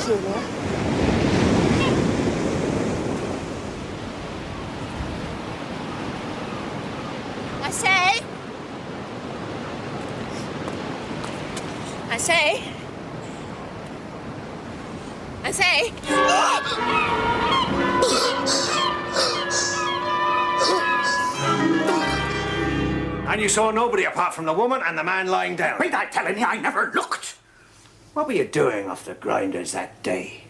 Celia. I say. And you saw nobody apart from the woman and the man lying down. Ain't I telling you I never looked? What were you doing off the grinders that day?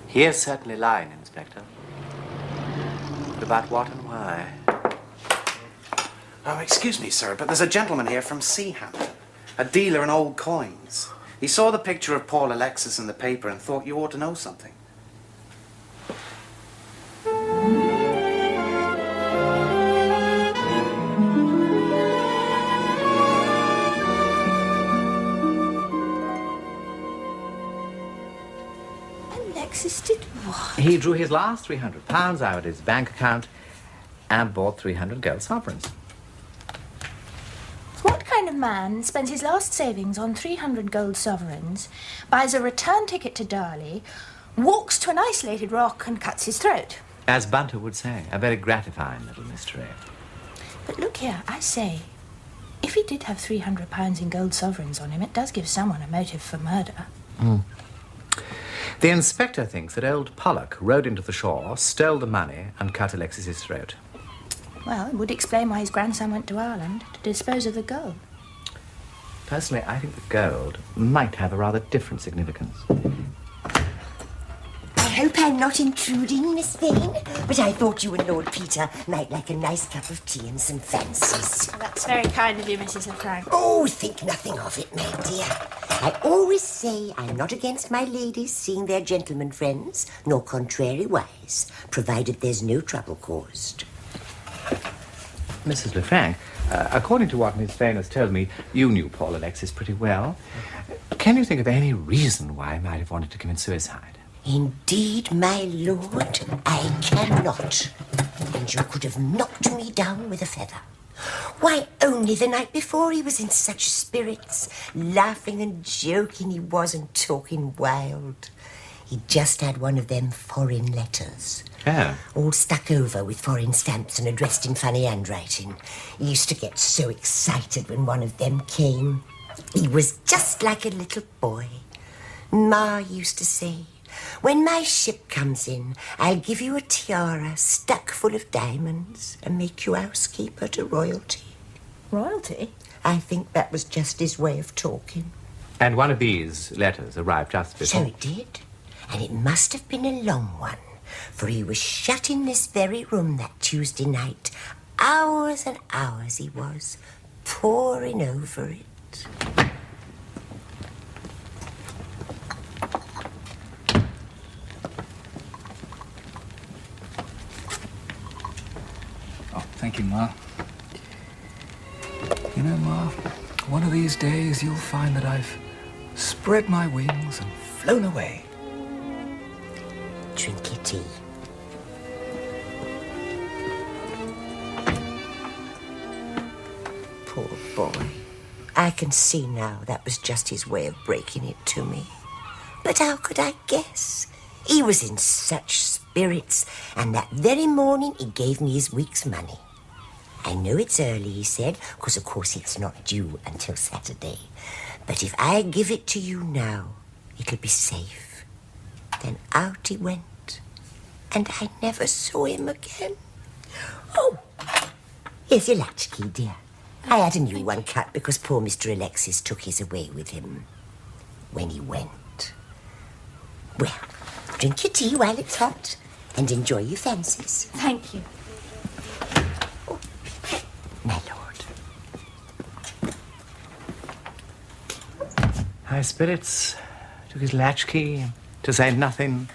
He is certainly lying, Inspector. But about what and why? Oh, excuse me, sir, but there's a gentleman here from Seaham, a dealer in old coins. He saw the picture of Paul Alexis in the paper and thought you ought to know something. Alexis did what? He drew his last £300 out of his bank account and bought 300 gold sovereigns. What kind of man spends his last savings on 300 gold sovereigns, buys a return ticket to Darley, walks to an isolated rock and cuts his throat? As Bunter would say, a very gratifying little mystery. But look here, I say, if he did have £300 in gold sovereigns on him, it does give someone a motive for murder. The inspector thinks that old Pollock rode into the shore, stole the money, and cut Alexis's throat. Well, it would explain why his grandson went to Ireland to dispose of the gold. Personally, I think the gold might have a rather different significance. I hope I'm not intruding, Miss Vane, but I thought you and Lord Peter might like a nice cup of tea and some fancies. Well, that's very kind of you, Mrs. Lefranc. Oh, think nothing of it, my dear. I always say I'm not against my ladies seeing their gentlemen friends, nor contrariwise, provided there's no trouble caused. Mrs. Lefranc, according to what Miss Vane has told me, you knew Paul Alexis pretty well. Can you think of any reason why he might have wanted to commit suicide? Indeed, my lord, I cannot. And you could have knocked me down with a feather. Why, only the night before he was in such spirits, laughing and joking he was and talking wild. He just had one of them foreign letters. Oh. All stuck over with foreign stamps and addressed in funny handwriting. He used to get so excited when one of them came. He was just like a little boy. Ma used to say, when my ship comes in, I'll give you a tiara stuck full of diamonds and make you housekeeper to royalty. Royalty? I think that was just his way of talking. And one of these letters arrived just before... So it did. And it must have been a long one, for he was shut in this very room that Tuesday night. Hours and hours he was, poring over it. Oh, thank you, Ma. You know, Ma, one of these days you'll find that I've spread my wings and flown away. Drink your tea. Poor boy. I can see now that was just his way of breaking it to me. But how could I guess? He was in such spirits, and that very morning he gave me his week's money. I know it's early, he said, because of course it's not due until Saturday. But if I give it to you now, it'll be safe. Then out he went. And I never saw him again. Oh, here's your latchkey, dear. I had a new one cut because poor Mr. Alexis took his away with him when he went. Well, drink your tea while it's hot and enjoy your fancies. Thank you. Oh, my lord. High spirits, took his latchkey, to say nothing,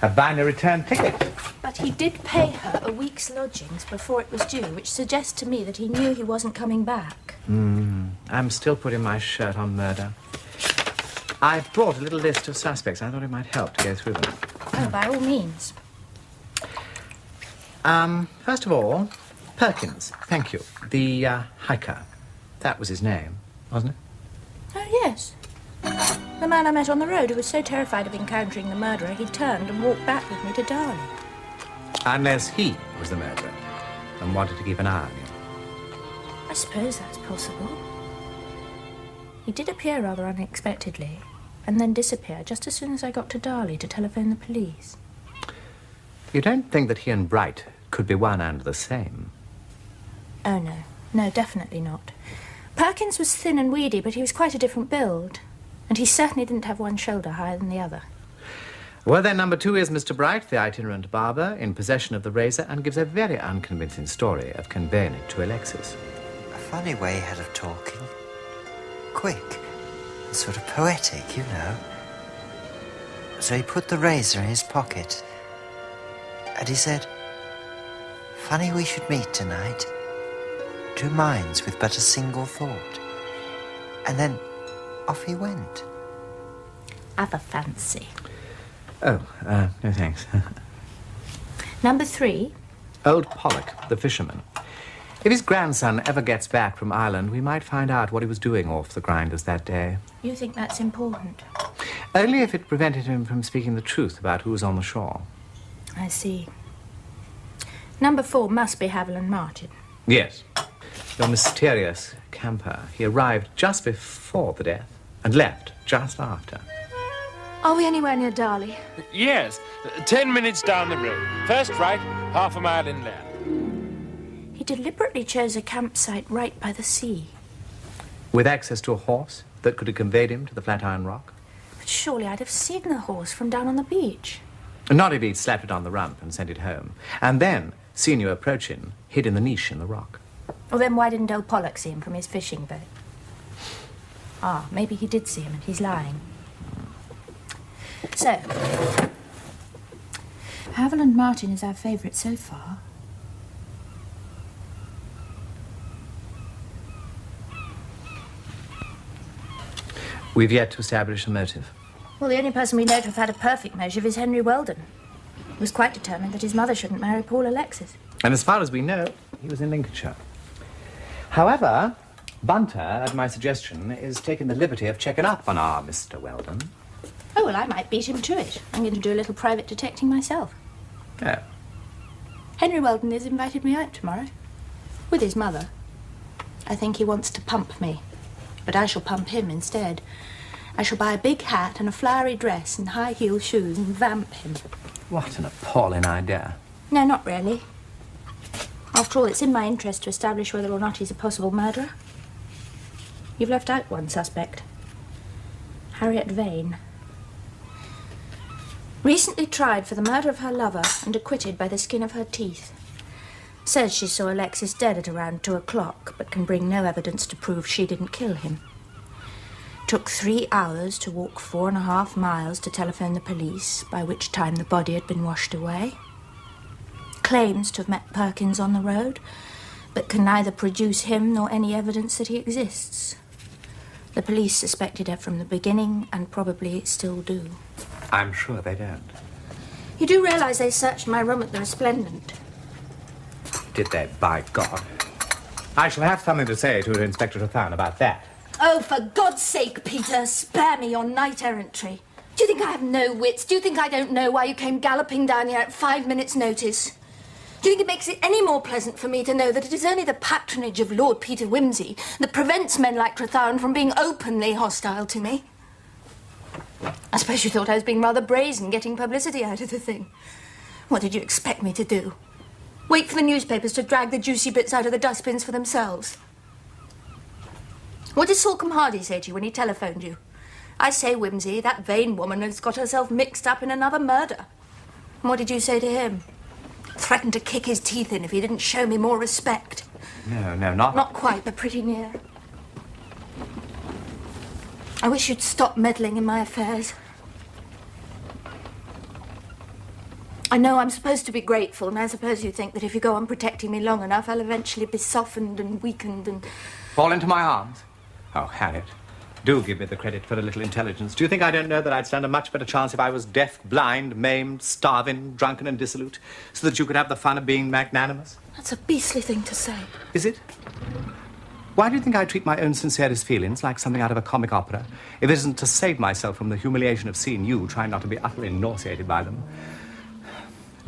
a binary return ticket. But he did pay her a week's lodgings before it was due, which suggests to me that he knew he wasn't coming back. I'm still putting my shirt on murder. I've brought a little list of suspects. I thought it might help to go through them. Oh, by all means. First of all, Perkins, thank you. The hiker. That was his name, wasn't it? Oh, yes. The man I met on the road who was so terrified of encountering the murderer, he turned and walked back with me to Darley. Unless he was the murderer and wanted to keep an eye on you. I suppose that's possible. He did appear rather unexpectedly, and then disappear just as soon as I got to Darley to telephone the police. You don't think that he and Bright could be one and the same? Oh, no. No, definitely not. Perkins was thin and weedy, but he was quite a different build. And he certainly didn't have one shoulder higher than the other. Well, then, number 2 is Mr. Bright, the itinerant barber, in possession of the razor, and gives a very unconvincing story of conveying it to Alexis. A funny way he had of talking. Quick. And sort of poetic, you know. So he put the razor in his pocket. And he said, "Funny we should meet tonight. 2 minds with but a single thought." And then off he went. Have a fancy. Oh, no thanks. Number 3. Old Pollock, the fisherman. If his grandson ever gets back from Ireland, we might find out what he was doing off the grinders that day. You think that's important? Only if it prevented him from speaking the truth about who was on the shore. I see. Number 4 must be Haviland Martin. Yes. Your mysterious camper. He arrived just before the death and left just after. Are we anywhere near Darley? Yes, 10 minutes down the road. First right, half a mile inland. He deliberately chose a campsite right by the sea. With access to a horse that could have conveyed him to the Flatiron Rock? But surely I'd have seen the horse from down on the beach. Not if he'd slapped it on the rump and sent it home. And then, seen you approaching, hid in the niche in the rock. Well, then why didn't old Pollock see him from his fishing boat? Ah, maybe he did see him and he's lying. So, Haviland Martin is our favourite so far. We've yet to establish a motive. Well, the only person we know to have had a perfect motive is Henry Weldon. He was quite determined that his mother shouldn't marry Paul Alexis. And as far as we know, he was in Lincolnshire. However, Bunter, at my suggestion, is taking the liberty of checking up on our Mr. Weldon. Oh, well, I might beat him to it. I'm going to do a little private detecting myself. Oh. Henry Weldon has invited me out tomorrow. With his mother. I think he wants to pump me. But I shall pump him instead. I shall buy a big hat and a flowery dress and high-heeled shoes and vamp him. What an appalling idea. No, not really. After all, it's in my interest to establish whether or not he's a possible murderer. You've left out one suspect. Harriet Vane. Recently tried for the murder of her lover and acquitted by the skin of her teeth. Says she saw Alexis dead at around 2 o'clock, but can bring no evidence to prove she didn't kill him. Took 3 hours to walk 4.5 miles to telephone the police, by which time the body had been washed away. Claims to have met Perkins on the road, but can neither produce him nor any evidence that he exists. The police suspected her from the beginning, and probably still do. I'm sure they don't. You do realise they searched my room at the Resplendent? Did they, by God? I shall have something to say to Inspector Trethawne about that. Oh, for God's sake, Peter, spare me your knight-errantry. Do you think I have no wits? Do you think I don't know why you came galloping down here at 5 minutes' notice? Do you think it makes it any more pleasant for me to know that it is only the patronage of Lord Peter Wimsey that prevents men like Trethawne from being openly hostile to me? I suppose you thought I was being rather brazen, getting publicity out of the thing. What did you expect me to do? Wait for the newspapers to drag the juicy bits out of the dustbins for themselves? What did Salcombe Hardy say to you when he telephoned you? I say, Wimsey, that Vane woman has got herself mixed up in another murder. And what did you say to him? Threatened to kick his teeth in if he didn't show me more respect. No, not... Not quite, but pretty near. I wish you'd stop meddling in my affairs. I know I'm supposed to be grateful, and I suppose you think that if you go on protecting me long enough, I'll eventually be softened and weakened and... Fall into my arms? Oh, Harriet, do give me the credit for a little intelligence. Do you think I don't know that I'd stand a much better chance if I was deaf, blind, maimed, starving, drunken and dissolute, so that you could have the fun of being magnanimous? That's a beastly thing to say. Is it? Why do you think I treat my own sincerest feelings like something out of a comic opera, if it isn't to save myself from the humiliation of seeing you try not to be utterly nauseated by them?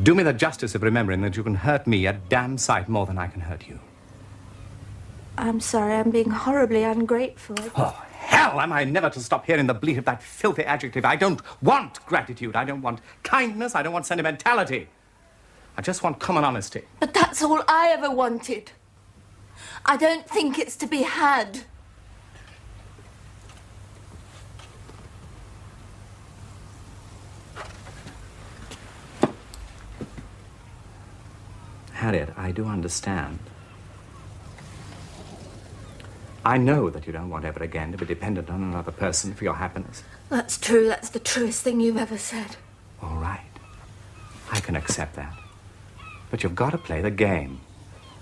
Do me the justice of remembering that you can hurt me a damn sight more than I can hurt you. I'm sorry, I'm being horribly ungrateful. Oh, hell, am I never to stop hearing the bleat of that filthy adjective? I don't want gratitude. I don't want kindness. I don't want sentimentality. I just want common honesty. But that's all I ever wanted. I don't think it's to be had. Harriet, I do understand. I know that you don't want ever again to be dependent on another person for your happiness. That's true. That's the truest thing you've ever said. All right. I can accept that. But you've got to play the game.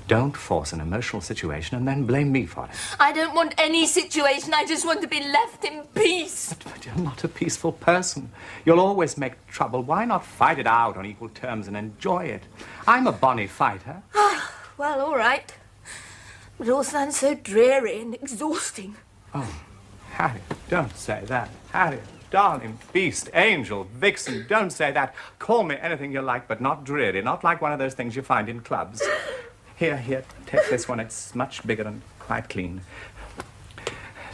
Don't force an emotional situation and then blame me for it. I don't want any situation. I just want to be left in peace. But you're not a peaceful person. You'll always make trouble. Why not fight it out on equal terms and enjoy it? I'm a bonny fighter. Well, all right. But it all sounds so dreary and exhausting. Oh, Harriet, don't say that. Harriet, darling, beast, angel, vixen, don't say that. Call me anything you like, but not dreary, not like one of those things you find in clubs. Here, take this one. It's much bigger and quite clean.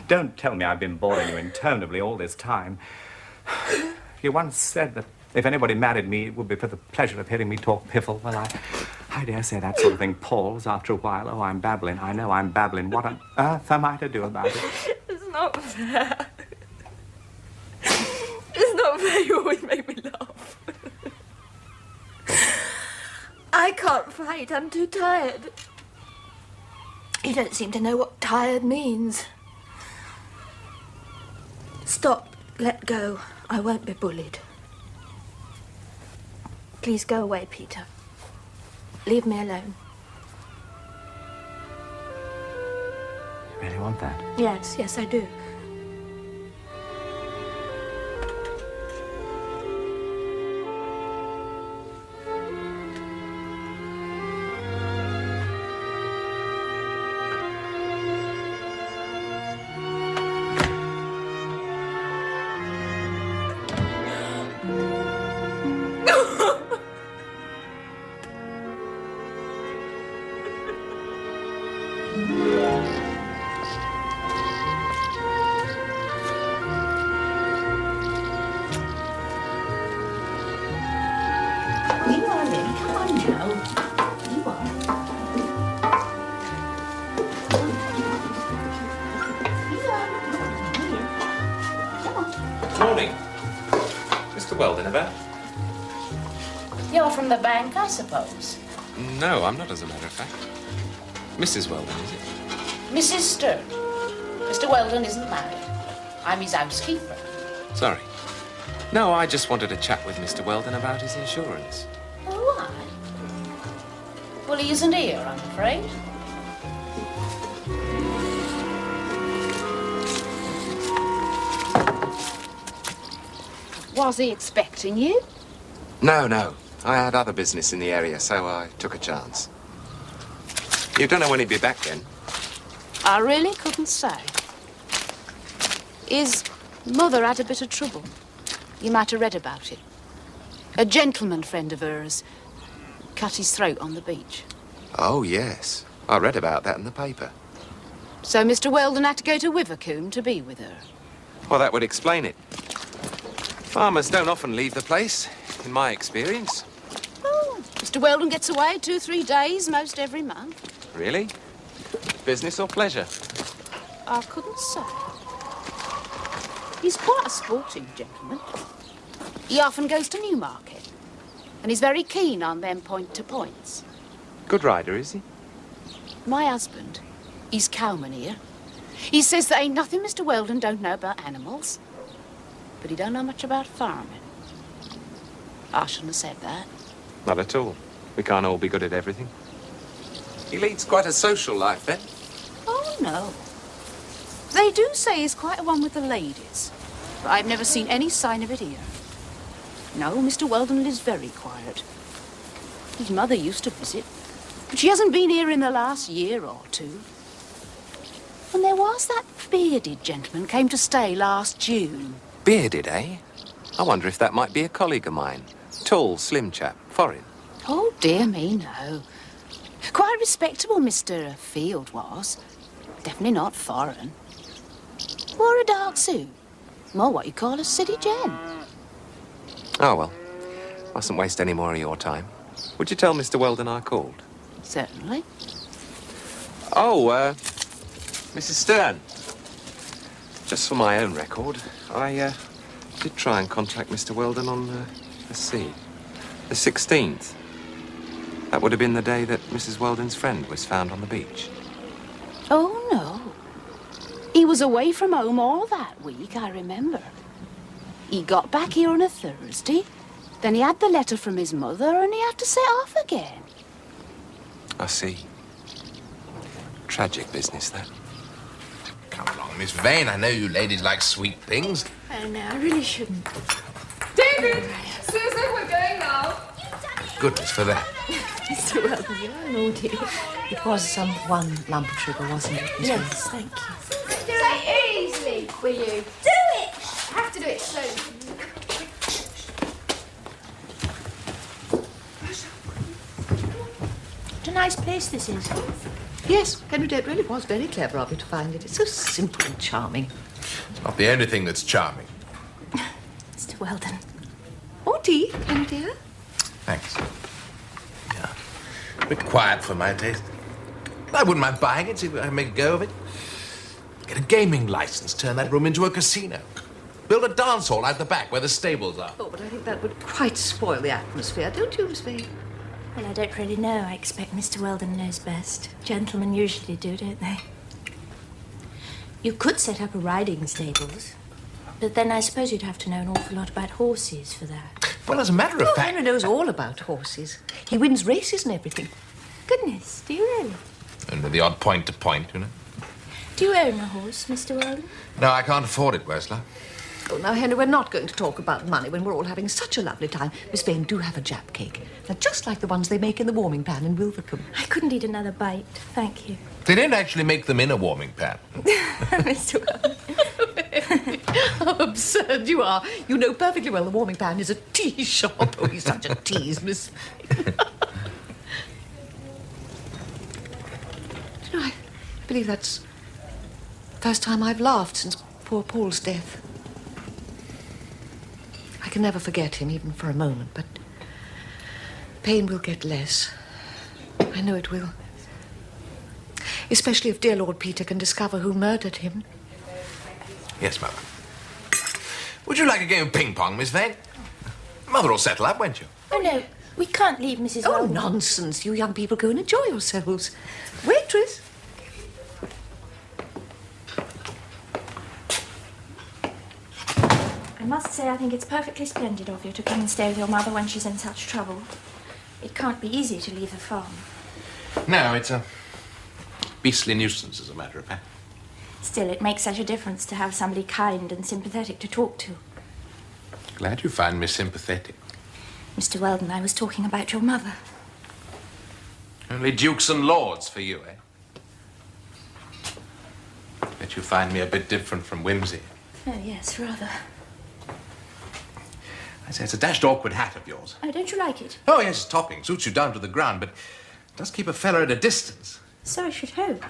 Don't tell me I've been boring you interminably all this time. You once said that if anybody married me, it would be for the pleasure of hearing me talk piffle. Well, I dare say that sort of thing palls after a while. Oh, I'm babbling. I know I'm babbling. What on earth am I to do about it? It's not fair. It's not fair. You always make me laugh. I can't fight. I'm too tired. You don't seem to know what tired means. Stop. Let go. I won't be bullied. Please go away, Peter. Leave me alone. You really want that? Yes, I do. You're from the bank, I suppose. No, I'm not, as a matter of fact. Mrs. Weldon, is it? Mrs. Stern. Mr. Weldon isn't married. I'm his housekeeper. Sorry. No, I just wanted to chat with Mr. Weldon about his insurance. Oh, why? Well, he isn't here, I'm afraid. Was he expecting you? No. I had other business in the area, so I took a chance. You don't know when he'd be back then? I really couldn't say. His mother had a bit of trouble. You might have read about it. A gentleman friend of hers cut his throat on the beach. Oh, yes. I read about that in the paper. So Mr. Weldon had to go to Wivercoombe to be with her. Well, that would explain it. Farmers don't often leave the place, in my experience. Oh, Mr. Weldon gets away 2-3 days most every month. Really? Business or pleasure? I couldn't say. He's quite a sporting gentleman. He often goes to Newmarket, and he's very keen on them point-to-points. Good rider, is he? My husband, he's cowman here. He says there ain't nothing Mr. Weldon don't know about animals, but he don't know much about farming. I shouldn't have said that. Not at all. We can't all be good at everything. He leads quite a social life, then? Oh, no. They do say he's quite a one with the ladies, but I've never seen any sign of it here. No, Mr. Weldon lives very quiet. His mother used to visit, but she hasn't been here in the last year or two. And there was that bearded gentleman came to stay last June. Bearded, eh? I wonder if that might be a colleague of mine. Tall, slim chap, foreign. Oh, dear me, no. Quite respectable, Mr. Field was. Definitely not foreign. Wore a dark suit. More what you call a city gent. Oh, well. Mustn't waste any more of your time. Would you tell Mr. Weldon I called? Certainly. Oh, Mrs. Stern. Just for my own record, I did try and contact Mr. Weldon on, let's see, the 16th. That would have been the day that Mrs. Weldon's friend was found on the beach. Oh, no. He was away from home all that week, I remember. He got back here on a Thursday, then he had the letter from his mother and he had to set off again. I see. Tragic business, that. Come along, Miss Vane. I know you ladies like sweet things. Oh, no, I really shouldn't. David! Susan, we're going now. Goodness for that. Mr. Weldon, you're naughty. It was one lump of sugar, wasn't it? Miss Yes, thank you. Say easily, will you? Do it! I have to do it slowly. What a nice place this is. Yes, Henry, it really was very clever of you to find it. It's so simple and charming. It's not the only thing that's charming. Mr. Weldon. More tea, Henry dear? Thanks. Yeah. A bit quiet for my taste. I wouldn't mind buying it, see if I can make a go of it. Get a gaming license, turn that room into a casino. Build a dance hall out the back where the stables are. Oh, but I think that would quite spoil the atmosphere, don't you, Miss Vane? Well, I don't really know. I expect Mr. Weldon knows best. Gentlemen usually do, don't they? You could set up a riding stables, but then I suppose you'd have to know an awful lot about horses for that. Well, as a matter of fact... Henry knows all about horses. He wins races and everything. Goodness, do you really? And with the odd point-to-point, you know. Do you own a horse, Mr. Weldon? No, I can't afford it, Ursula. Oh, now, Henry, we're not going to talk about money when we're all having such a lovely time. Miss Vane, do have a Jap cake. They're just like the ones they make in the warming pan in Wilvercombe. I couldn't eat another bite, thank you. They don't actually make them in a warming pan. Mr. Weldon. How absurd you are. You know perfectly well the warming pan is a tea shop. Oh, he's such a tease, Miss Vane. Do you know, I believe that's the first time I've laughed since poor Paul's death. I can never forget him, even for a moment, but pain will get less. I know it will. Especially if dear Lord Peter can discover who murdered him. Yes, Mother. Would you like a game of ping-pong, Miss Vane? Mother will settle up, won't you? Oh, no, we can't leave Mrs. Oh, Weldon. nonsense. You young people go and enjoy yourselves. Waitress. I must say I think it's perfectly splendid of you to come and stay with your mother when she's in such trouble. It can't be easy to leave the farm. No, it's a beastly nuisance, as a matter of fact. Still, it makes such a difference to have somebody kind and sympathetic to talk to. Glad you find me sympathetic. Mr. Weldon, I was talking about your mother. Only dukes and lords for you, eh? Bet you find me a bit different from Wimsey. Oh, yes, rather. I say, it's a dashed awkward hat of yours. Oh, don't you like it? Oh, yes, it's topping. Suits you down to the ground, but does keep a fella at a distance. So I should hope.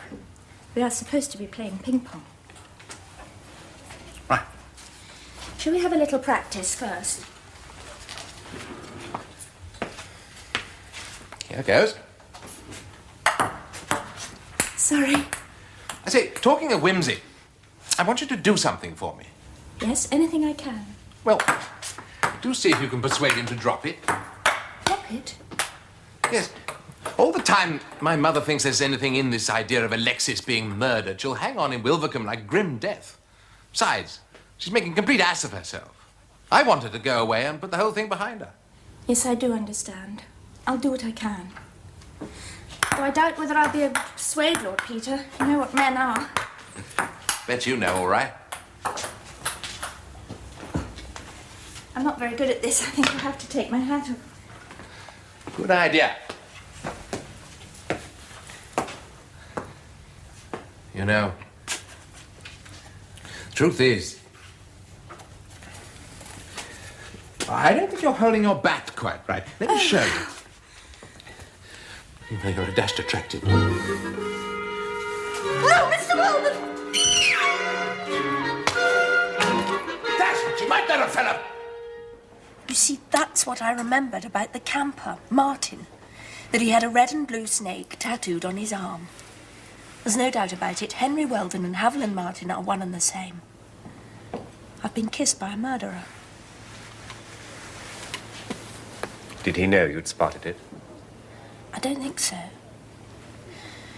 We are supposed to be playing ping-pong. Right. Shall we have a little practice first? Here goes. Sorry. I say, talking of Wimsey, I want you to do something for me. Yes, anything I can. Well, do see if you can persuade him to drop it. Drop it? Yes. All the time my mother thinks there's anything in this idea of Alexis being murdered, she'll hang on in Wilvercombe like grim death. Besides, she's making a complete ass of herself. I want her to go away and put the whole thing behind her. Yes, I do understand. I'll do what I can. Though I doubt whether I'll be persuade Lord Peter. You know what men are. Bet you know, all right. I'm not very good at this. I think I'll have to take my hat off. Good idea. You know, Truth is, I don't think you're holding your bat quite right. Let me show you. You know, you're a dashed attractive woman. No, Mr. Weldon! Dash it! You might not have fell up. You see, that's what I remembered about the camper, Martin. That he had a red and blue snake tattooed on his arm. There's no doubt about it. Henry Weldon and Haviland Martin are one and the same. I've been kissed by a murderer. Did he know you'd spotted it? I don't think so.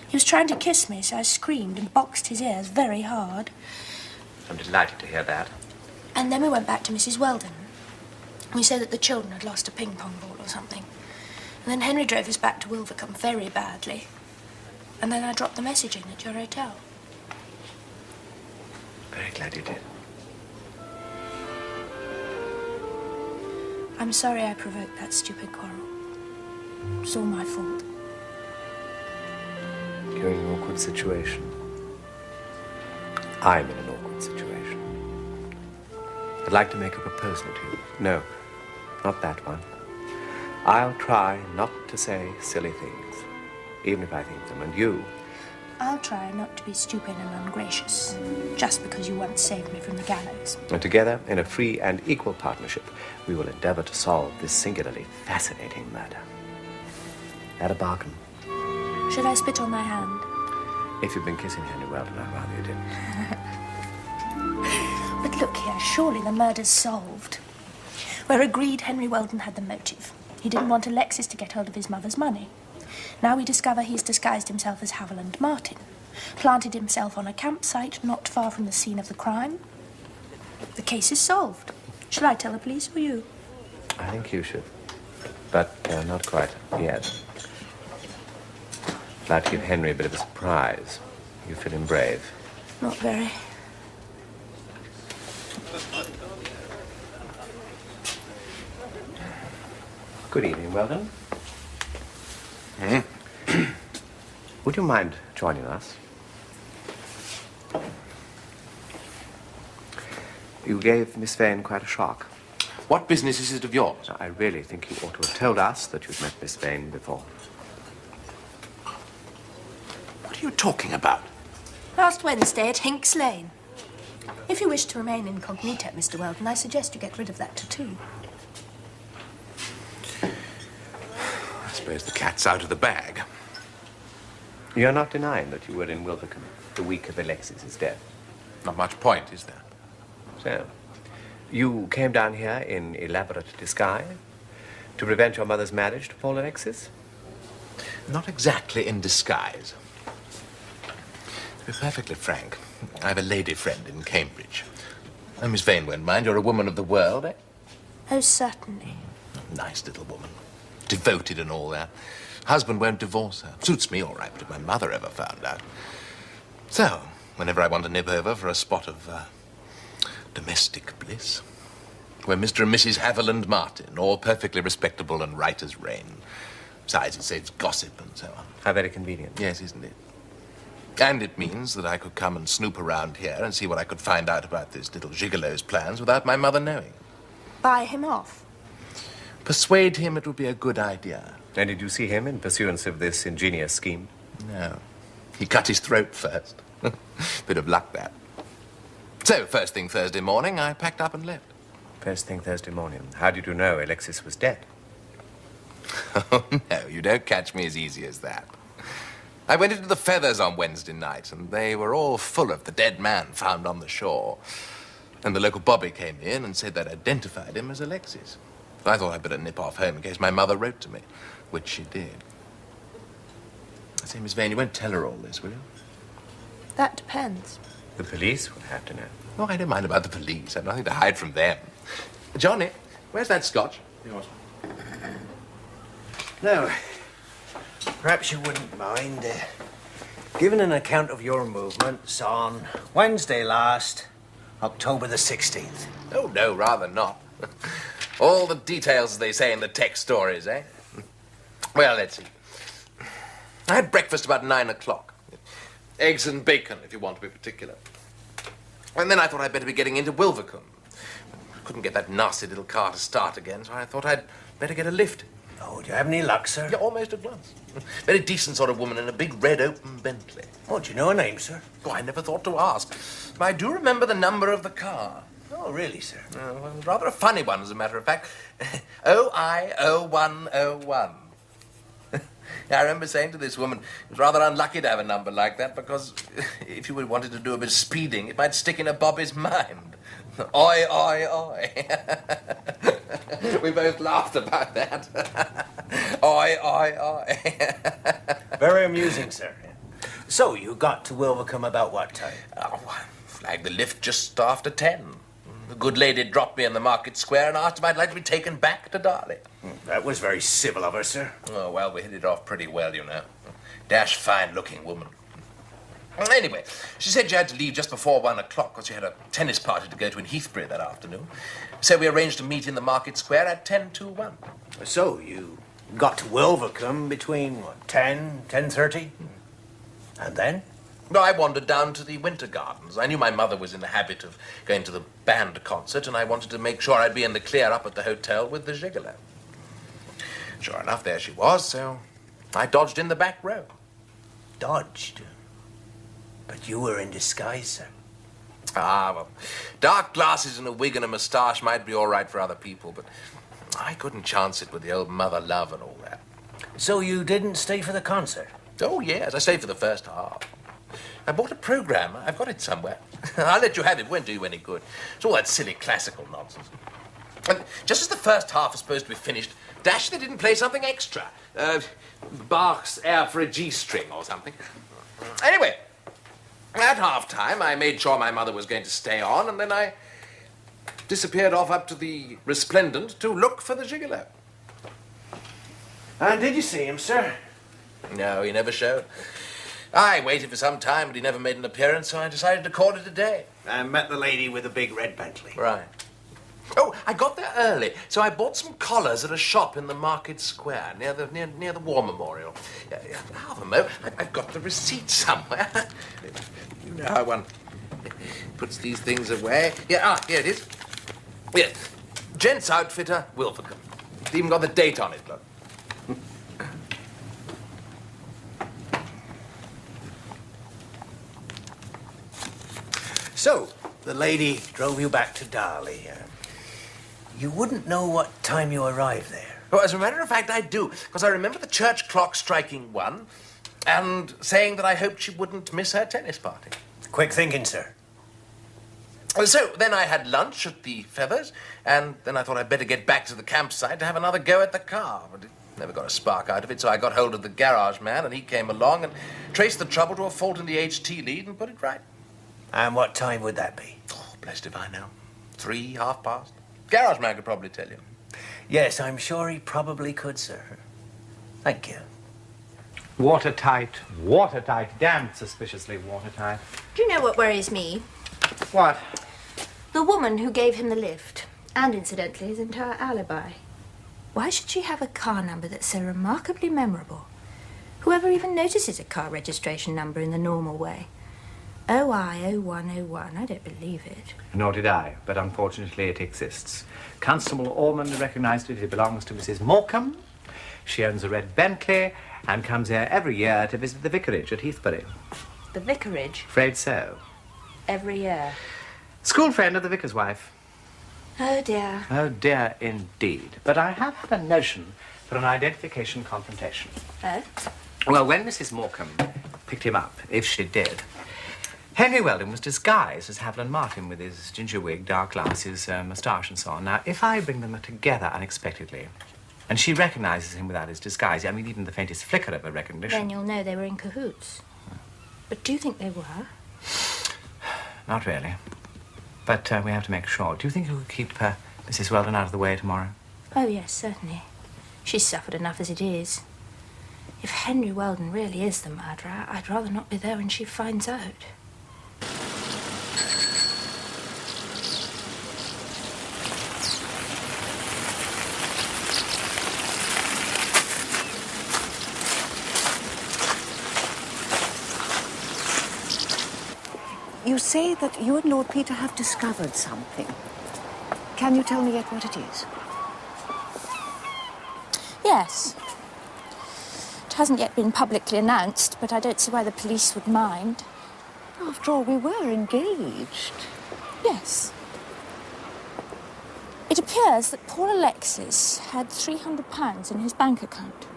He was trying to kiss me, so I screamed and boxed his ears very hard. I'm delighted to hear that. And then we went back to Mrs. Weldon. We said that the children had lost a ping-pong ball or something. And then Henry drove us back to Wilvercombe very badly. And then I dropped the message in at your hotel. Very glad you did. I'm sorry I provoked that stupid quarrel. It's all my fault. You're in an awkward situation. I'm in an awkward situation. I'd like to make a proposal to you. No, not that one. I'll try not to say silly things, even if I think them. And you? I'll try not to be stupid and ungracious, just because you once saved me from the gallows. And together, in a free and equal partnership, we will endeavor to solve this singularly fascinating murder. That a bargain? Should I spit on my hand? If you've been kissing Henry Weldon, I'd rather you didn't. But look here, surely the murder's solved. We're agreed Henry Weldon had the motive. He didn't want Alexis to get hold of his mother's money. Now we discover he's disguised himself as Haviland Martin, planted himself on a campsite not far from the scene of the crime. The case is solved. Shall I tell the police or you? I think you should. But not quite yet. I'd like to give Henry a bit of a surprise. You feeling brave? Not very. Good evening, Weldon. Would you mind joining us? You gave Miss Vane quite a shock. What business is it of yours? I really think you ought to have told us that you'd met Miss Vane before. What are you talking about? Last Wednesday at Hinks Lane. If you wish to remain incognito, Mr. Weldon, I suggest you get rid of that tattoo. I suppose the cat's out of the bag. You're not denying that you were in Wilvercombe the week of Alexis's death? Not much point, is there? So, you came down here in elaborate disguise to prevent your mother's marriage to Paul Alexis? Not exactly in disguise. To be perfectly frank, I have a lady friend in Cambridge. Oh, Miss Vane won't mind. You're a woman of the world, eh? Oh, certainly. Nice little woman. Devoted and all that. Husband won't divorce her. Suits me all right, but if my mother ever found out. So, whenever I want to nip over for a spot of domestic bliss, we're Mr. and Mrs. Haviland Martin, all perfectly respectable and right as rain. Besides, it saves gossip and so on. How very convenient. Yes, isn't it? And it means that I could come and snoop around here and see what I could find out about this little gigolo's plans without my mother knowing. Buy him off? Persuade him it would be a good idea. And did you see him in pursuance of this ingenious scheme? No. He cut his throat first. Bit of luck, that. So, first thing Thursday morning, I packed up and left. First thing Thursday morning. How did you know Alexis was dead? Oh, no, you don't catch me as easy as that. I went into the Feathers on Wednesday night, and they were all full of the dead man found on the shore. And the local bobby came in and said they'd identified him as Alexis. So I thought I'd better nip off home in case my mother wrote to me, which she did. I say, Miss Vane, you won't tell her all this, will you? That depends. The police will have to know. Oh, I don't mind about the police. I've nothing to hide from them. Johnny, where's that scotch? Yours. Now, perhaps you wouldn't mind giving an account of your movements on Wednesday last, October the 16th. Oh, no, rather not. All the details, as they say in the text stories, eh? Well, let's see. I had breakfast about 9 o'clock. Eggs and bacon, if you want to be particular. And then I thought I'd better be getting into Wilvercombe. Couldn't get that nasty little car to start again, so I thought I'd better get a lift. Oh, do you have any luck, sir? Yeah, almost at once. Very decent sort of woman in a big red open Bentley. Oh, do you know her name, sir? Oh, I never thought to ask. But I do remember the number of the car. Oh, really, sir? Well, rather a funny one, as a matter of fact. OI0101. I remember saying to this woman, it was rather unlucky to have a number like that, because if you wanted to do a bit of speeding, it might stick in a bobby's mind. Oi, oi, oi. We both laughed about that. Oi, oi, oi. Very amusing, sir. So, you got to Wilvercombe about what time? Oh, I flagged the lift just after 10. The good lady dropped me in the market square and asked if I'd like to be taken back to Darley. That was very civil of her, sir. Oh, well, we hit it off pretty well, you know. Dash fine-looking woman. Anyway, she said she had to leave just before 1 o'clock because she had a tennis party to go to in Heathbury that afternoon. So we arranged to meet in the market square at 10 to 1. So, you got to Wilvercombe between, what, 10, 10:30? And then? No, I wandered down to the Winter Gardens. I knew my mother was in the habit of going to the band concert, and I wanted to make sure I'd be in the clear up at the hotel with the gigolo. Sure enough, there she was, so I dodged in the back row. Dodged? But you were in disguise, sir. Ah, well, dark glasses and a wig and a moustache might be all right for other people, but I couldn't chance it with the old mother love and all that. So you didn't stay for the concert? Oh, yes, I stayed for the first half. I bought a program. I've got it somewhere. I'll let you have it. It won't do you any good. It's all that silly classical nonsense. And just as the first half was supposed to be finished, dash, they didn't play something extra. Bach's Air for a G-string or something. Anyway, at half-time, I made sure my mother was going to stay on, and then I disappeared off up to the Resplendent to look for the gigolo. And did you see him, sir? No, he never showed. I waited for some time, but he never made an appearance, so I decided to call it a day. And met the lady with the big red Bentley. Right. Oh, I got there early, so I bought some collars at a shop in the market square near the War Memorial. Half a mo, I've got the receipt somewhere. You know how one puts these things away. Yeah, here it is. Yeah, Gents Outfitter, Wilvercombe. It's even got the date on it, look. So, the lady drove you back to Darley. You wouldn't know what time you arrived there. Well, as a matter of fact, I do, because I remember the church clock striking 1 and saying that I hoped she wouldn't miss her tennis party. Quick thinking, sir. So, then I had lunch at the Feathers, and then I thought I'd better get back to the campsite to have another go at the car. But it never got a spark out of it, so I got hold of the garage man, and he came along and traced the trouble to a fault in the HT lead and put it right. And what time would that be? Oh, blessed if I know. 3, half past. Garage man could probably tell you. Yes, I'm sure he probably could, sir. Thank you. Watertight, damn suspiciously watertight. Do you know what worries me? What? The woman who gave him the lift, and incidentally his entire alibi. Why should she have a car number that's so remarkably memorable? Whoever even notices a car registration number in the normal way? OI0101, I don't believe it. Nor did I, but unfortunately it exists. Constable Ormond recognized it. It belongs to Mrs. Morecambe. She owns a red Bentley and comes here every year to visit the vicarage at Heathbury. The vicarage? Afraid so. Every year. School friend of the vicar's wife. Oh, dear. Oh, dear, indeed. But I have had a notion for an identification confrontation. Oh? Well, when Mrs. Morecambe picked him up, if she did, Henry Weldon was disguised as Haviland Martin with his ginger wig, dark glasses, moustache and so on. Now, if I bring them together unexpectedly, and she recognizes him without his disguise, I mean, even the faintest flicker of a recognition... Then you'll know they were in cahoots. But do you think they were? Not really. But we have to make sure. Do you think you could keep Mrs. Weldon out of the way tomorrow? Oh, yes, certainly. She's suffered enough as it is. If Henry Weldon really is the murderer, I'd rather not be there when she finds out. You say that you and Lord Peter have discovered something. Can you tell me yet what it is? Yes. It hasn't yet been publicly announced, but I don't see why the police would mind. After all, we were engaged. Yes. It appears that poor Alexis had £300 in his bank account,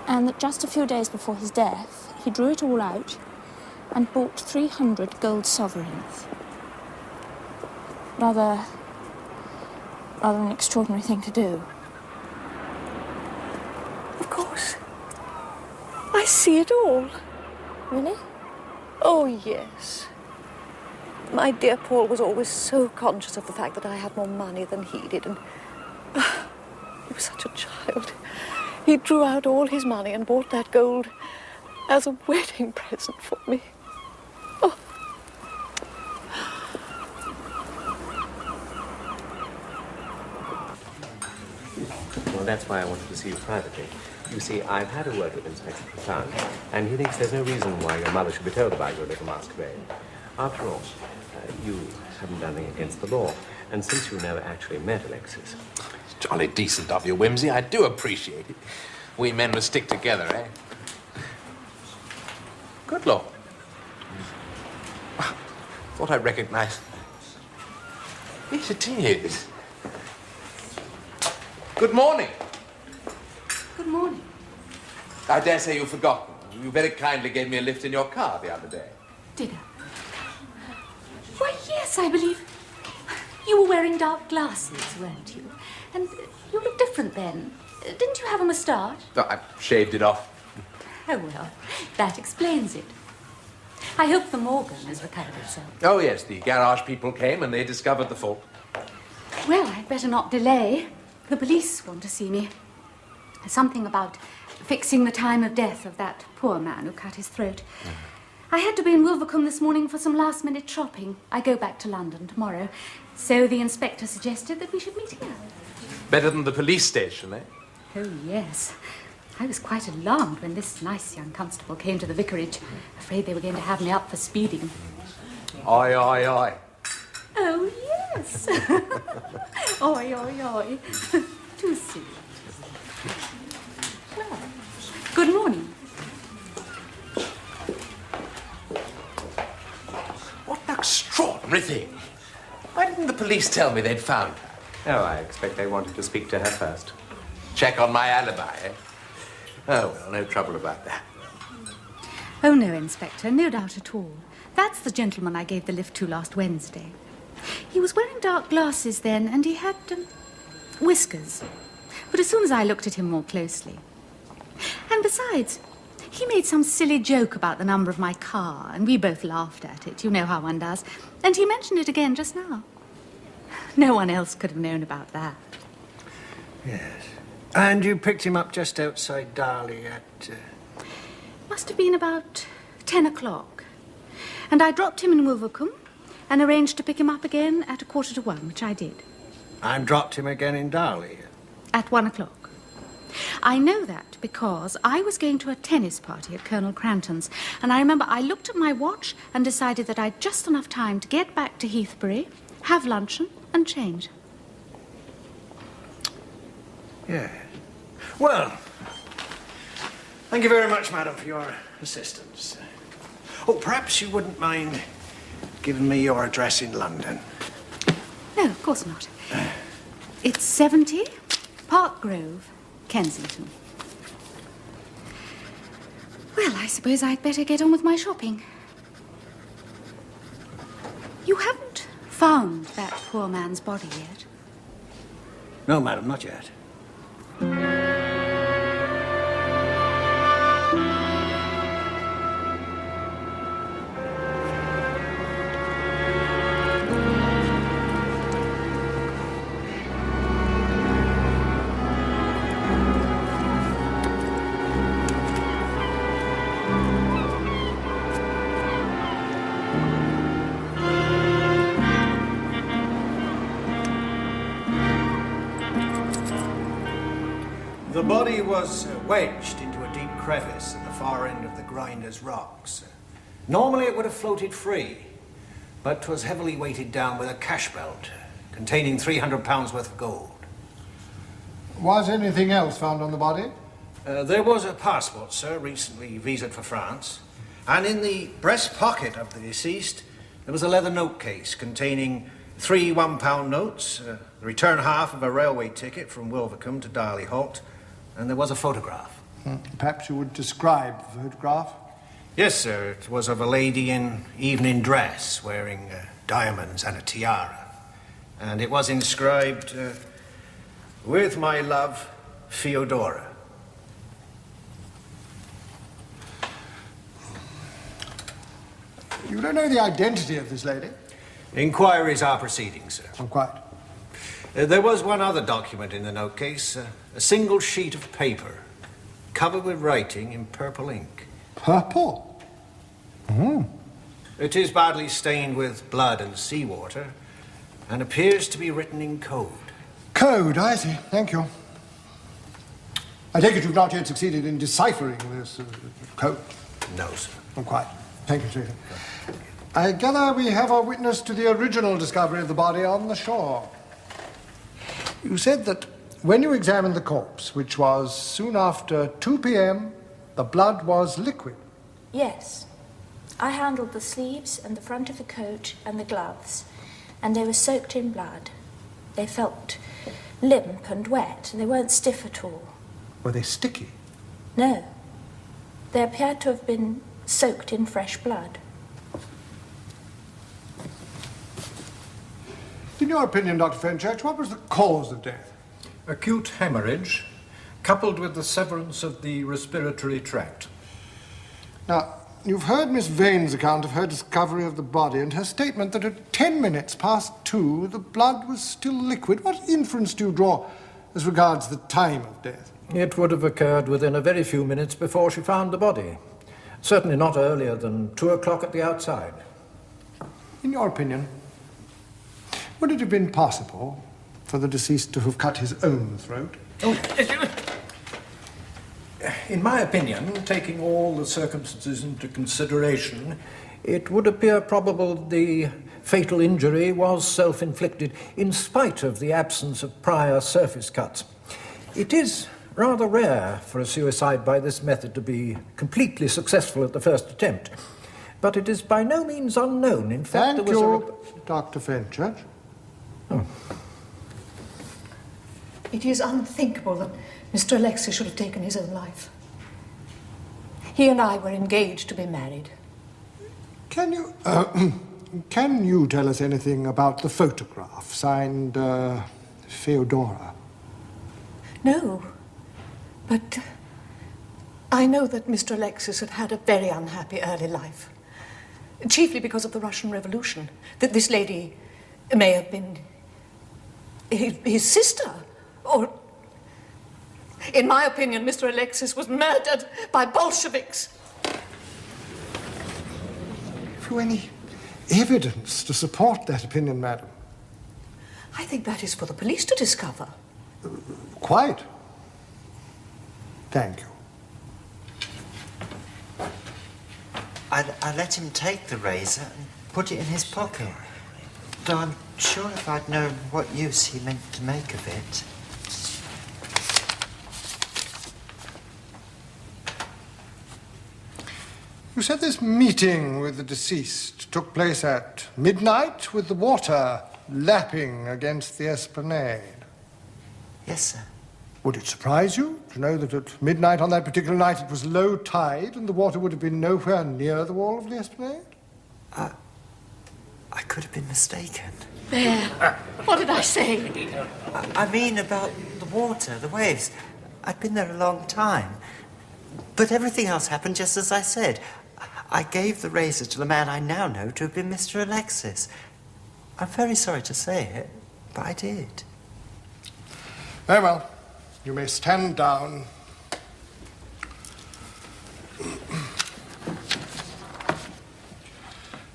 and that just a few days before his death, he drew it all out and bought 300 gold sovereigns. Rather an extraordinary thing to do. Of course. I see it all. Really? Oh, yes. My dear Paul was always so conscious of the fact that I had more money than he did, and he was such a child. He drew out all his money and bought that gold as a wedding present for me. Oh. Well, that's why I wanted to see you privately. You see, I've had a word with Inspector Profound, and he thinks there's no reason why your mother should be told about your little masquerade. After all, you haven't done anything against the law, and since you never actually met Alexis... It's jolly decent of you, Wimsey. I do appreciate it. We men must stick together, eh? Good Lord. Thought I recognized... Yes, it is. Good morning. Good morning. I dare say you've forgotten. You very kindly gave me a lift in your car the other day. Did I? Why, yes, I believe. You were wearing dark glasses, weren't you? And you looked different then. Didn't you have a moustache? Oh, I shaved it off. Oh, well, that explains it. I hope the Morgan has recovered itself. Oh, yes, the garage people came and they discovered the fault. Well, I'd better not delay. The police want to see me. Something about fixing the time of death of that poor man who cut his throat. I had to be in Wilvercombe this morning for some last-minute shopping. I go back to London tomorrow. So the inspector suggested that we should meet here. Better than the police station, eh? Oh, yes. I was quite alarmed when this nice young constable came to the vicarage. Afraid they were going to have me up for speeding. Oi, oi, oi. Oh, yes. Oi, oi, oi. Too sweet. Well, good morning. What an extraordinary thing. Why didn't the police tell me they'd found her? Oh, I expect they wanted to speak to her first. Check on my alibi, eh? Oh, well, no trouble about that. Oh, no, Inspector, no doubt at all. That's the gentleman I gave the lift to last Wednesday. He was wearing dark glasses then, and he had whiskers. But as soon as I looked at him more closely... And besides, he made some silly joke about the number of my car, and we both laughed at it. You know how one does. And he mentioned it again just now. No one else could have known about that. Yes. And you picked him up just outside Darley at... Must have been about 10 o'clock. And I dropped him in Wilvercombe and arranged to pick him up again at 1:45, which I did. And dropped him again in Darley? At 1 o'clock. I know that because I was going to a tennis party at Colonel Cranton's, and I remember I looked at my watch and decided that I'd just enough time to get back to Heathbury, have luncheon, and change. Yes. Well, thank you very much, madam, for your assistance. Oh, perhaps you wouldn't mind giving me your address in London? No, of course not. It's 70 Park Grove, Kensington. Well, I suppose I'd better get on with my shopping. You haven't found that poor man's body yet? No, madam, not yet. The body was wedged into a deep crevice at the far end of the Grinder's Rocks. Normally it would have floated free, but 'twas heavily weighted down with a cash belt containing £300 worth of gold. Was anything else found on the body? There was a passport, sir, recently visaed for France. And in the breast pocket of the deceased, there was a leather note case containing 3 £1 notes, the return half of a railway ticket from Wilvercombe to Darley Halt, and there was a photograph. Perhaps you would describe the photograph? Yes, sir. It was of a lady in evening dress, wearing diamonds and a tiara. And it was inscribed, with my love, Theodora. You don't know the identity of this lady? Inquiries are proceeding, sir. Oh, quite. There was one other document in the note case, a single sheet of paper, covered with writing in purple ink. Purple? It is badly stained with blood and seawater, and appears to be written in code. Code, I see. Thank you. I take it you've not yet succeeded in deciphering this code? No, sir. Oh, quite. Thank you, Chief. I gather we have a witness to the original discovery of the body on the shore. You said that when you examined the corpse, which was soon after 2 p.m., the blood was liquid. Yes. I handled the sleeves and the front of the coat and the gloves, and they were soaked in blood. They felt limp and wet, and they weren't stiff at all. Were they sticky? No. They appeared to have been soaked in fresh blood. In your opinion, Dr. Fenchurch, what was the cause of death? Acute hemorrhage, coupled with the severance of the respiratory tract. Now, you've heard Miss Vane's account of her discovery of the body and her statement that at 10 minutes past 2, the blood was still liquid. What inference do you draw as regards the time of death? It would have occurred within a very few minutes before she found the body. Certainly not earlier than 2 o'clock at the outside. In your opinion, would it have been possible for the deceased to have cut his own throat? In my opinion, taking all the circumstances into consideration, it would appear probable the fatal injury was self-inflicted in spite of the absence of prior surface cuts. It is rather rare for a suicide by this method to be completely successful at the first attempt, but it is by no means unknown. In fact, Thank you, Dr. Fenchurch. Oh. It is unthinkable that Mr. Alexis should have taken his own life. He and I were engaged to be married. Can you tell us anything about the photograph signed Theodora? No, but I know that Mr. Alexis had had a very unhappy early life, chiefly because of the Russian Revolution, that this lady may have been his sister, or, in my opinion, Mr. Alexis was murdered by Bolsheviks. Have you any evidence to support that opinion, madam? I think that is for the police to discover. Quite. Thank you. I let him take the razor and put it in his pocket, though I'm sure if I'd known what use he meant to make of it. You said this meeting with the deceased took place at midnight with the water lapping against the esplanade. Yes, sir. Would it surprise you to know that at midnight on that particular night it was low tide and the water would have been nowhere near the wall of the esplanade? I could have been mistaken. There. What did I say? I mean about the water, the waves. I'd been there a long time. But everything else happened just as I said. I gave the razor to the man I now know to have been Mr. Alexis. I'm very sorry to say it, but I did. Very well. You may stand down.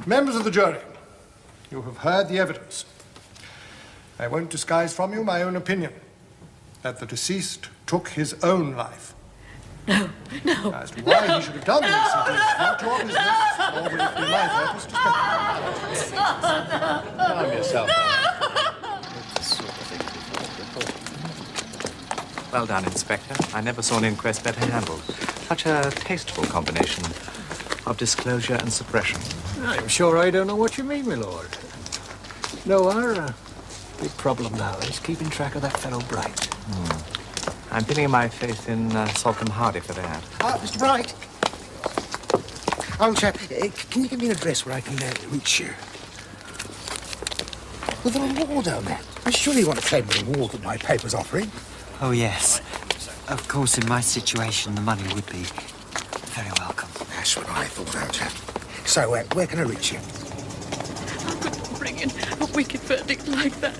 Members of the jury, you have heard the evidence. I won't disguise from you my own opinion that the deceased took his own life. No, no. As to why he should have done this, it is not your business, nor will it be my purpose to speculate. Calm yourself. Well done, Inspector. I never saw an inquest better handled. Such a tasteful combination of disclosure and suppression. I'm sure I don't know what you mean, my lord. No, our big problem now is keeping track of that fellow Bright. I'm pinning my faith in Salcombe Hardy for that. Mr. Bright. Old chap, can you give me an address where I can reach you? With the reward down there. Surely you want to claim the reward that my paper's offering? Oh, yes. Of course, in my situation, the money would be very welcome. That's what I thought, old chap. So, where can I reach you? I couldn't bring in a wicked verdict like that.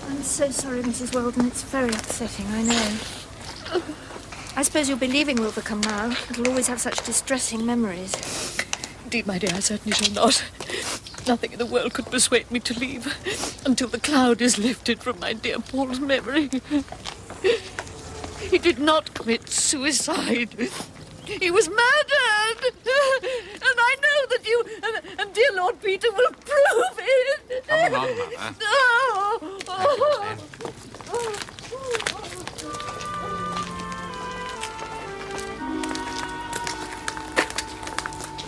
I'm so sorry, Mrs. Weldon. It's very upsetting, I know. I suppose you'll be leaving Wilvercombe now. It'll always have such distressing memories. Indeed, my dear, I certainly shall not. Nothing in the world could persuade me to leave until the cloud is lifted from my dear Paul's memory. He did not commit suicide. He was murdered! And I know that you and dear Lord Peter will prove it! Come along, Mother.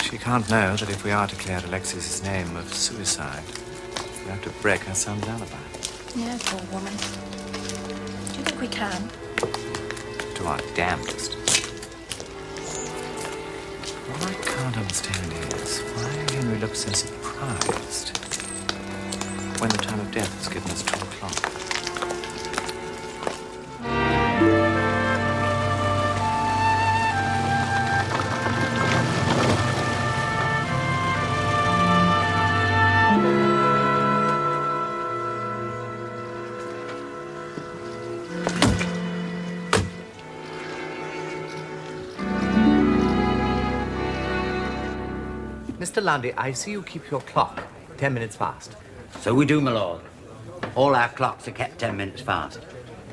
She can't know that if we are to clear Alexis's name of suicide, we have to break her son's alibi. Yeah, poor woman. Do you think we can? To our damnedest. What I can't understand is why Henry looks so surprised when the time of death is given as 2 o'clock. Mr. Lundy, I see you keep your clock 10 minutes fast. So we do, my lord. All our clocks are kept 10 minutes fast.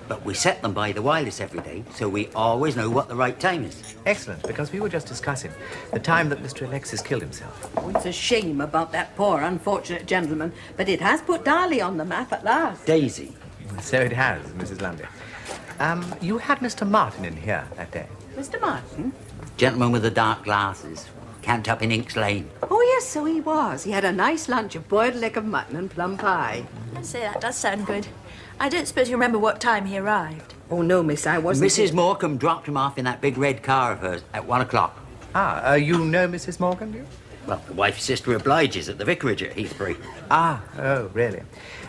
But we set them by the wireless every day, so we always know what the right time is. Excellent, because we were just discussing the time that Mr. Alexis killed himself. Oh, it's a shame about that poor, unfortunate gentleman, but it has put Darley on the map at last. Daisy. So it has, Mrs. Lundy. You had Mr. Martin in here that day. Mr. Martin? Gentleman with the dark glasses. Camped up in Inks Lane. Oh, yes, so he was. He had a nice lunch of boiled leg of mutton and plum pie. I say, that does sound good. I don't suppose you remember what time he arrived. Oh, no, miss, I wasn't... Mrs. Morecambe dropped him off in that big red car of hers at 1 o'clock. You know Mrs. Morgan, do you? Well, the wife's sister obliges at the vicarage at Heathbury. Oh, really?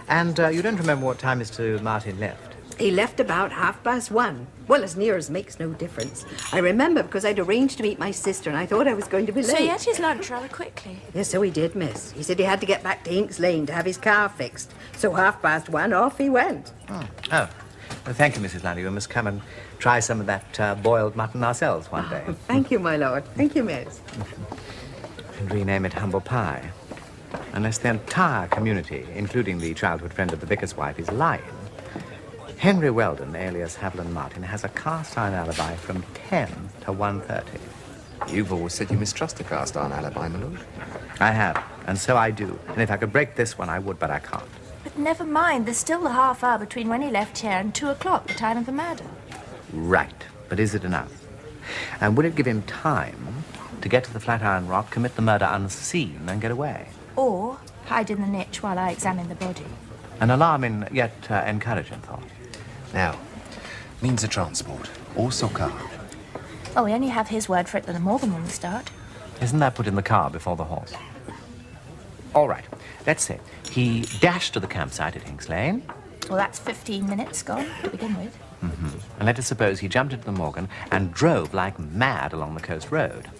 And you don't remember what time Mr. Martin left? He left about 1:30. Well, as near as makes no difference. I remember because I'd arranged to meet my sister and I thought I was going to be late. So he had his lunch rather quickly? Yes, so he did, miss. He said he had to get back to Inks Lane to have his car fixed. So 1:30, off he went. Oh. Well, thank you, Mrs. Lundy. We must come and try some of that boiled mutton ourselves one day. Thank you, my lord. Thank you, miss. And rename it Humble Pie. Unless the entire community, including the childhood friend of the vicar's wife, is lying, Henry Weldon, alias Haviland Martin, has a cast-iron alibi from 10 to 1:30. You've always said you mistrust the cast-iron alibi, my lord. I have, and so I do. And if I could break this one, I would, but I can't. But never mind, there's still the half hour between when he left here and 2 o'clock, the time of the murder. Right, but is it enough? And would it give him time to get to the Flatiron Rock, commit the murder unseen, and get away? Or hide in the niche while I examine the body. An alarming yet encouraging thought. Now, means of transport, horse or car? Oh, we only have his word for it that the Morgan when we start. Isn't that put in the car before the horse? All right, let's say he dashed to the campsite at Inks Lane. Well, that's 15 minutes gone to begin with. Mm-hmm. And let us suppose he jumped into the Morgan and drove like mad along the coast road.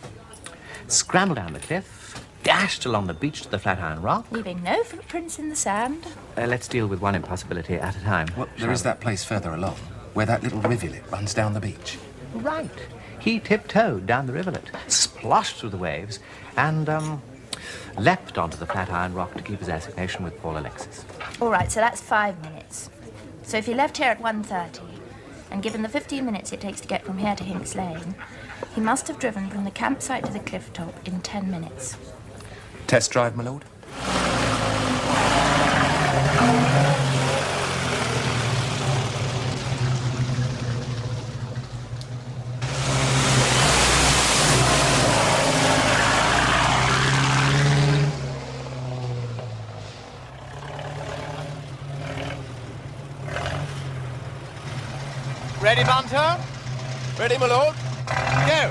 Scrambled down the cliff, dashed along the beach to the Flatiron Rock. Leaving no footprints in the sand. Let's deal with one impossibility at a time. Well, there is that place further along, where that little rivulet runs down the beach. Right. He tiptoed down the rivulet, splashed through the waves, and, leapt onto the Flatiron Rock to keep his assignation with Paul Alexis. All right, so that's 5 minutes. So if he left here at 1:30, and given the 15 minutes it takes to get from here to Hinks Lane, he must have driven from the campsite to the cliff top in 10 minutes. Test drive, my lord? Ready, Bunter? Ready, my lord? Go!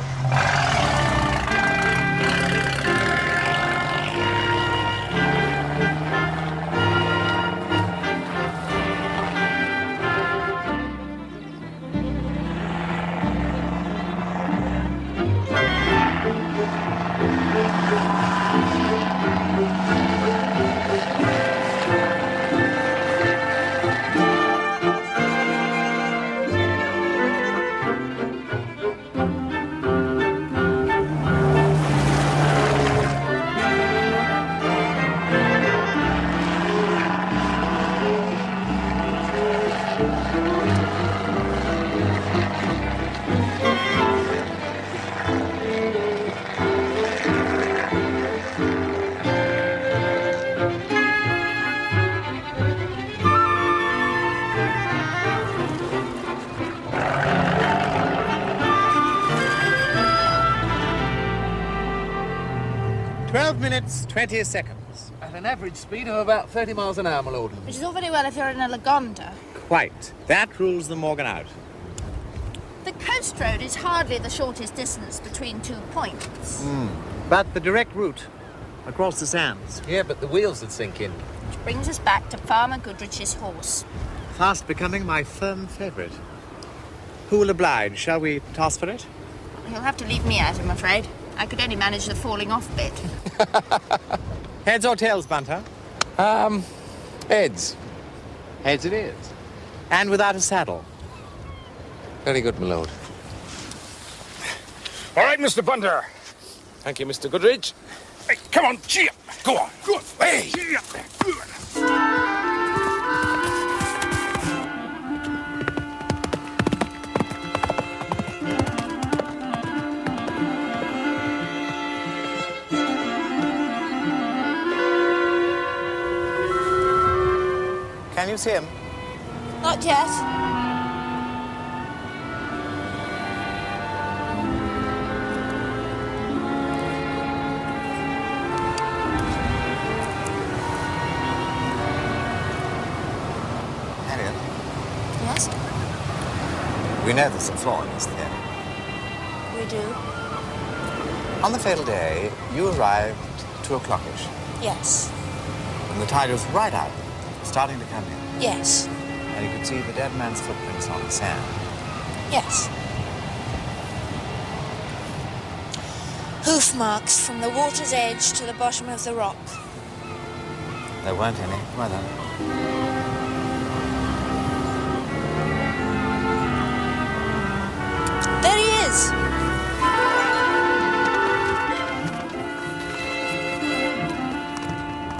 12 minutes, 20 seconds. At an average speed of about 30 miles an hour, my lord. Which is all very well if you're in a Lagonda. Quite. That rules the Morgan out. The coast road is hardly the shortest distance between 2 points. But the direct route across the sands. Yeah, but the wheels would sink in. Which brings us back to Farmer Goodrich's horse. Fast becoming my firm favourite. Who will oblige? Shall we toss for it? You'll have to leave me out, I'm afraid. I could only manage the falling off bit. Heads or tails, Bunter? Heads. Heads it is. And without a saddle. Very good, my lord. All right, Mr. Bunter. Thank you, Mr. Goodrich. Hey, come on, gee up. Go on. Good. Hey. Gee up. Good. Can you see him? Not yet. Harriet, Yes? we know there's a flaw in this theory. We do. On the fatal day, you arrived 2 o'clockish, Yes. and the tide was right out, starting to come in. Yes. And you could see the dead man's footprints on the sand. Yes. Hoof marks from the water's edge to the bottom of the rock. There weren't any, were there? There he is.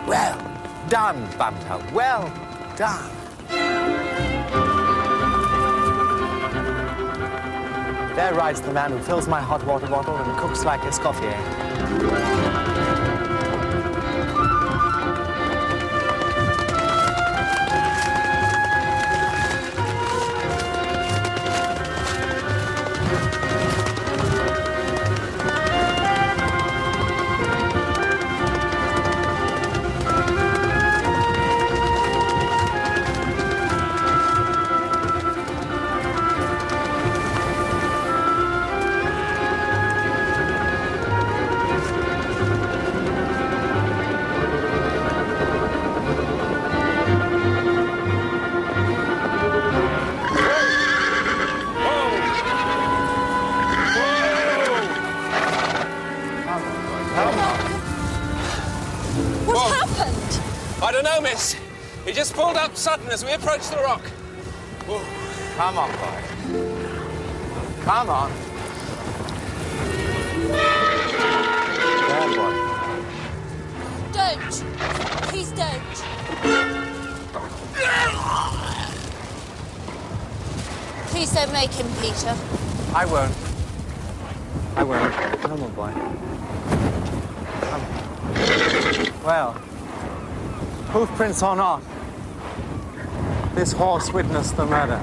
Well done, Bunter. Well done. There rides the man who fills my hot water bottle and cooks like Escoffier. I don't know, miss. He just pulled up sudden as we approached the rock. Whoa. Come on, boy. Come on. There, boy. Don't. Please don't. Please don't make make him, Peter. I won't. I won't. Come on, boy. Come. Well, hoof prints or not, this horse witnessed the murder.